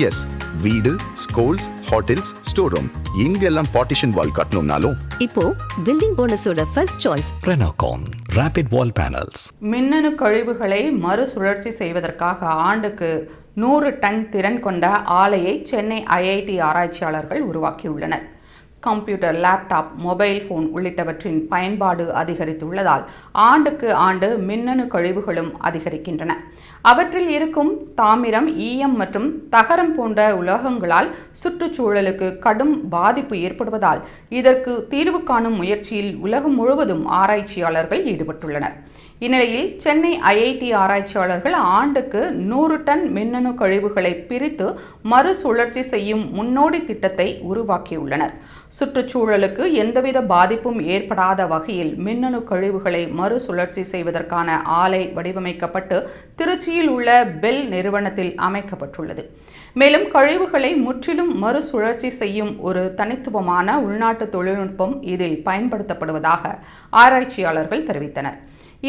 S, வீடு, schools, hotels, store room இங்கெல்லாம் partition wall கட்டணும்னாலும் இப்போ பில்டிங் போனஸோட first choice Renocon Rapid Wall Panels. மின்னணு கழிவுகளை மறுசுழற்சி செய்வதற்காக ஆண்டுக்கு 100 டன் திறன் கொண்ட ஆலையை சென்னை ஐஐடி ஆராய்ச்சியாளர்கள் உருவாக்கியுள்ளனர். கம்ப்யூட்டர், லேப்டாப், மொபைல் போன் உள்ளிட்டவற்றின் பயன்பாடு அதிகரித்துள்ளதால் ஆண்டுக்கு ஆண்டு மின்னணு கழிவுகளும் அதிகரிக்கின்றன. அவற்றில் இருக்கும் தாமிரம், ஈயம் மற்றும் தகரம் போன்ற உலோகங்களால் சுற்றுச்சூழலுக்கு கடும் பாதிப்பு ஏற்படுவதால் இதற்கு தீர்வு காணும் முயற்சியில் உலகம் முழுவதும் ஆராய்ச்சியாளர்கள் ஈடுபட்டுள்ளனர். இந்நிலையில் சென்னை ஐஐடி ஆராய்ச்சியாளர்கள் ஆண்டுக்கு 100 டன் மின்னணு கழிவுகளை பிரித்து மறுசுழற்சி செய்யும் முன்னோடி திட்டத்தை உருவாக்கியுள்ளனர். சுற்றுச்சூழலுக்கு எந்தவித பாதிப்பும் ஏற்படாத வகையில் மின்னணு கழிவுகளை மறுசுழற்சி செய்வதற்கான ஆலை வடிவமைக்கப்பட்டு திருச்சியில் உள்ள பெல் நிறுவனத்தில் அமைக்கப்பட்டுள்ளது. மேலும் கழிவுகளை முற்றிலும் மறுசுழற்சி செய்யும் ஒரு தனித்துவமான உள்நாட்டு தொழில்நுட்பம் இதில் பயன்படுத்தப்படுவதாக ஆராய்ச்சியாளர்கள் தெரிவித்தனர்.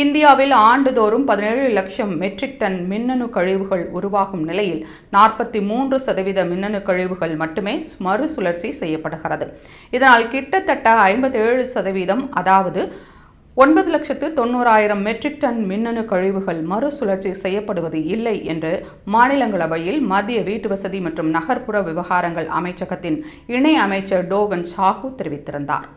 இந்தியாவில் ஆண்டுதோறும் 17 லட்சம் மெட்ரிக் டன் மின்னணு கழிவுகள் உருவாகும் நிலையில் 43% மின்னணு கழிவுகள் மட்டுமே மறுசுழற்சி செய்யப்படுகிறது. இதனால் கிட்டத்தட்ட 57%, அதாவது 9,90,000 மெட்ரிக் டன் மின்னணு கழிவுகள் மறுசுழற்சி செய்யப்படுவது இல்லை என்று மாநிலங்களவையில் மத்திய வீட்டுவசதி மற்றும் நகர்ப்புற விவகாரங்கள் அமைச்சகத்தின் இணை அமைச்சர் டோகன் சாஹூ தெரிவித்திருந்தார்.